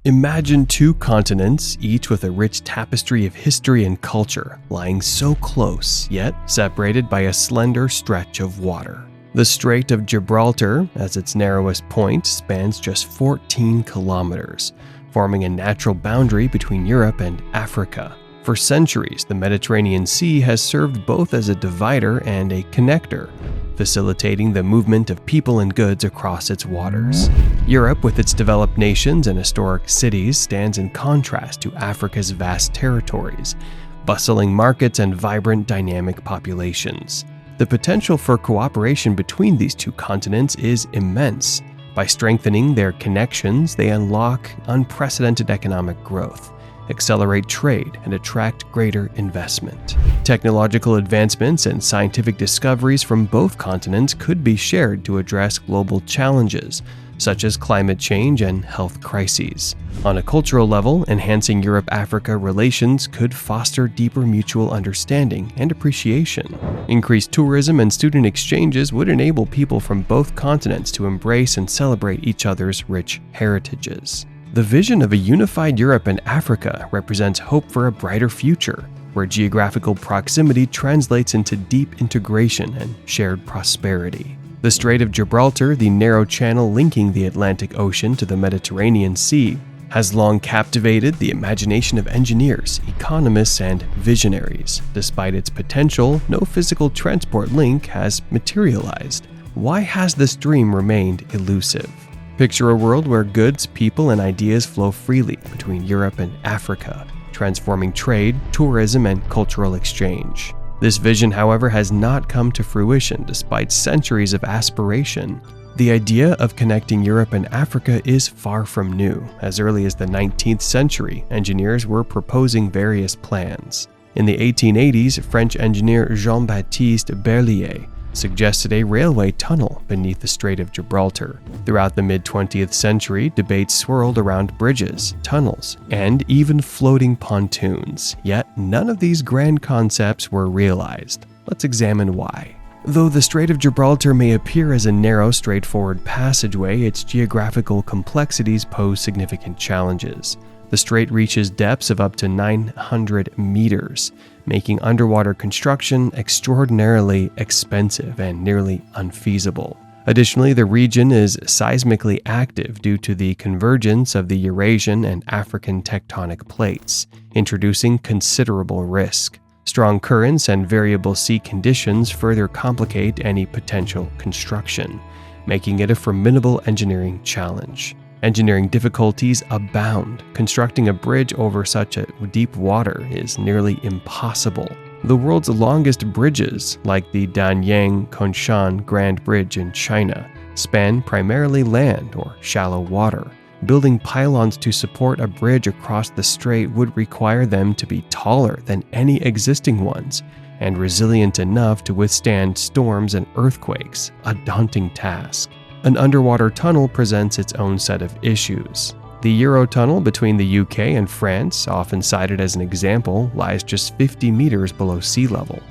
Imagine two continents, each with a rich tapestry of history and culture, lying so close, yet separated by a slender stretch of water. The Strait of Gibraltar, as its narrowest point, spans just 14 kilometers, forming a natural boundary between Europe and Africa. For centuries, the Mediterranean Sea has served both as a divider and a connector, facilitating the movement of people and goods across its waters. Europe, with its developed nations and historic cities, stands in contrast to Africa's vast territories, bustling markets, and vibrant, dynamic populations. The potential for cooperation between these two continents is immense. By strengthening their connections, they unlock unprecedented economic growth, accelerate trade, and attract greater investment. Technological advancements and scientific discoveries from both continents could be shared to address global challenges, such as climate change and health crises. On a cultural level, enhancing Europe-Africa relations could foster deeper mutual understanding and appreciation. Increased tourism and student exchanges would enable people from both continents to embrace and celebrate each other's rich heritages. The vision of a unified Europe and Africa represents hope for a brighter future, where geographical proximity translates into deep integration and shared prosperity. The Strait of Gibraltar, the narrow channel linking the Atlantic Ocean to the Mediterranean Sea, has long captivated the imagination of engineers, economists, and visionaries. Despite its potential, no physical transport link has materialized. Why has this dream remained elusive? Picture a world where goods, people, and ideas flow freely between Europe and Africa, transforming trade, tourism, and cultural exchange. This vision, however, has not come to fruition despite centuries of aspiration. The idea of connecting Europe and Africa is far from new. As early as the 19th century, engineers were proposing various plans. In the 1880s, French engineer Jean-Baptiste Berlier suggested a railway tunnel beneath the Strait of Gibraltar. Throughout the mid-20th century, debates swirled around bridges, tunnels, and even floating pontoons. Yet none of these grand concepts were realized. Let's examine why. Though the Strait of Gibraltar may appear as a narrow, straightforward passageway, its geographical complexities pose significant challenges. The strait reaches depths of up to 900 meters, making underwater construction extraordinarily expensive and nearly unfeasible. Additionally, the region is seismically active due to the convergence of the Eurasian and African tectonic plates, introducing considerable risk. Strong currents and variable sea conditions further complicate any potential construction, making it a formidable engineering challenge. Engineering difficulties abound. Constructing a bridge over such a deep water is nearly impossible. The world's longest bridges, like the Danyang-Kunshan Grand Bridge in China, span primarily land or shallow water. Building pylons to support a bridge across the strait would require them to be taller than any existing ones and resilient enough to withstand storms and earthquakes, a daunting task. An underwater tunnel presents its own set of issues. The Eurotunnel between the UK and France, often cited as an example, lies just 50 meters below sea level,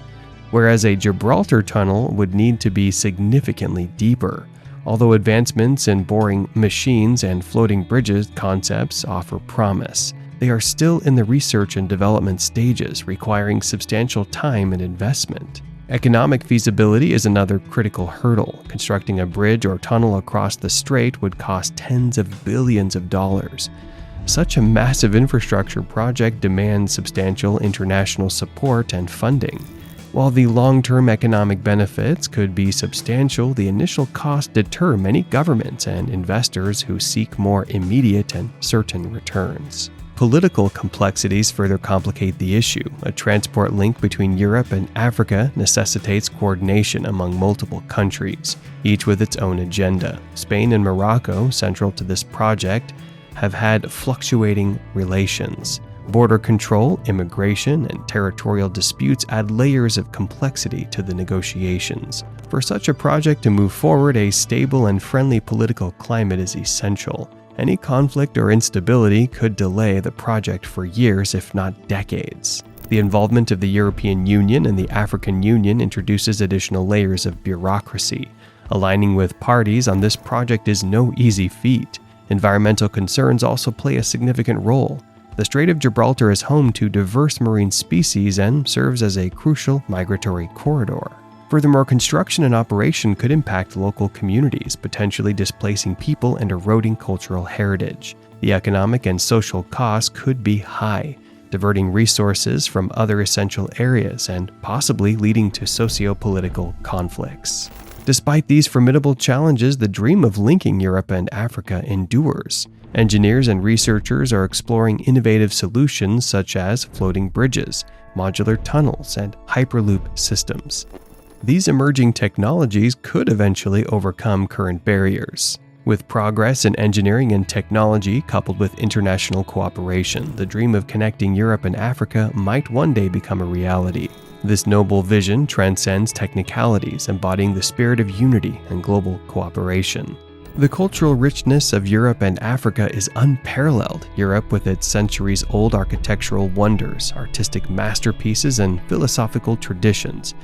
whereas a Gibraltar tunnel would need to be significantly deeper. Although advancements in boring machines and floating bridges concepts offer promise, they are still in the research and development stages, requiring substantial time and investment. Economic feasibility is another critical hurdle. Constructing a bridge or tunnel across the strait would cost tens of billions of dollars. Such a massive infrastructure project demands substantial international support and funding. While the long-term economic benefits could be substantial, the initial costs deter many governments and investors who seek more immediate and certain returns. Political complexities further complicate the issue. A transport link between Europe and Africa necessitates coordination among multiple countries, each with its own agenda. Spain and Morocco, central to this project, have had fluctuating relations. Border control, immigration, and territorial disputes add layers of complexity to the negotiations. For such a project to move forward, a stable and friendly political climate is essential. Any conflict or instability could delay the project for years, if not decades. The involvement of the European Union and the African Union introduces additional layers of bureaucracy. Aligning with parties on this project is no easy feat. Environmental concerns also play a significant role. The Strait of Gibraltar is home to diverse marine species and serves as a crucial migratory corridor. Furthermore, construction and operation could impact local communities, potentially displacing people and eroding cultural heritage. The economic and social costs could be high, diverting resources from other essential areas and possibly leading to socio-political conflicts. Despite these formidable challenges, the dream of linking Europe and Africa endures. Engineers and researchers are exploring innovative solutions such as floating bridges, modular tunnels, and hyperloop systems. These emerging technologies could eventually overcome current barriers. With progress in engineering and technology coupled with international cooperation, the dream of connecting Europe and Africa might one day become a reality. This noble vision transcends technicalities, embodying the spirit of unity and global cooperation. The cultural richness of Europe and Africa is unparalleled. Europe, with its centuries-old architectural wonders, artistic masterpieces, and philosophical traditions,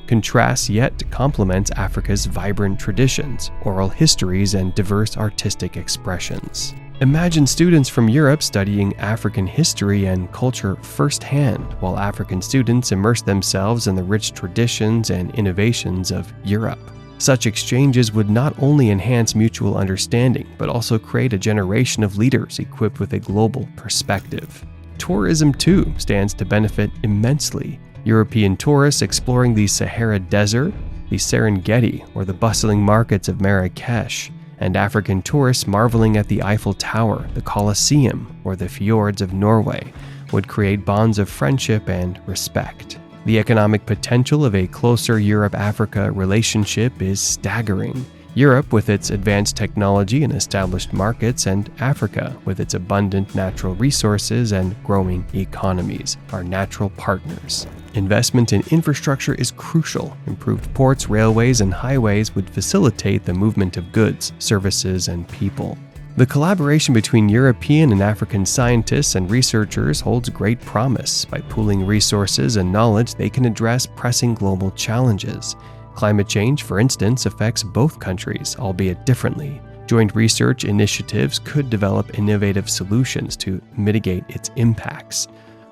contrasts yet complements Africa's vibrant traditions, oral histories, and diverse artistic expressions. Imagine students from Europe studying African history and culture firsthand, while African students immerse themselves in the rich traditions and innovations of Europe. Such exchanges would not only enhance mutual understanding, but also create a generation of leaders equipped with a global perspective. Tourism, too, stands to benefit immensely. European tourists exploring the Sahara Desert, the Serengeti, or the bustling markets of Marrakesh, and African tourists marveling at the Eiffel Tower, the Colosseum, or the fjords of Norway, would create bonds of friendship and respect. The economic potential of a closer Europe-Africa relationship is staggering. Europe, with its advanced technology and established markets, and Africa, with its abundant natural resources and growing economies, are natural partners. Investment in infrastructure is crucial. Improved ports, railways, and highways would facilitate the movement of goods, services, and people. The collaboration between European and African scientists and researchers holds great promise. By pooling resources and knowledge, they can address pressing global challenges. Climate change, for instance, affects both countries, albeit differently. Joint research initiatives could develop innovative solutions to mitigate its impacts,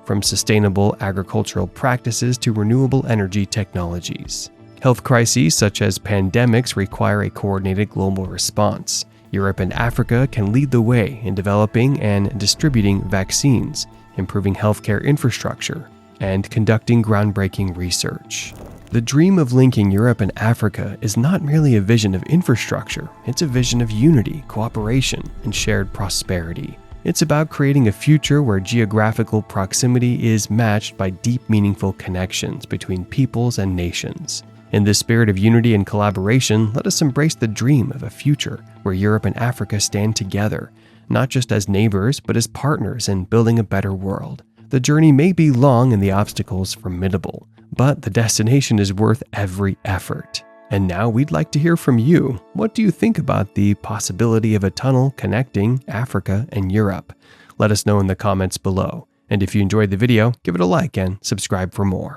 from sustainable agricultural practices to renewable energy technologies. Health crises such as pandemics require a coordinated global response. Europe and Africa can lead the way in developing and distributing vaccines, improving healthcare infrastructure, and conducting groundbreaking research. The dream of linking Europe and Africa is not merely a vision of infrastructure, it's a vision of unity, cooperation, and shared prosperity. It's about creating a future where geographical proximity is matched by deep, meaningful connections between peoples and nations. In this spirit of unity and collaboration, let us embrace the dream of a future where Europe and Africa stand together, not just as neighbors, but as partners in building a better world. The journey may be long and the obstacles formidable, but the destination is worth every effort. And now we'd like to hear from you. What do you think about the possibility of a tunnel connecting Africa and Europe? Let us know in the comments below. And if you enjoyed the video, give it a like and subscribe for more.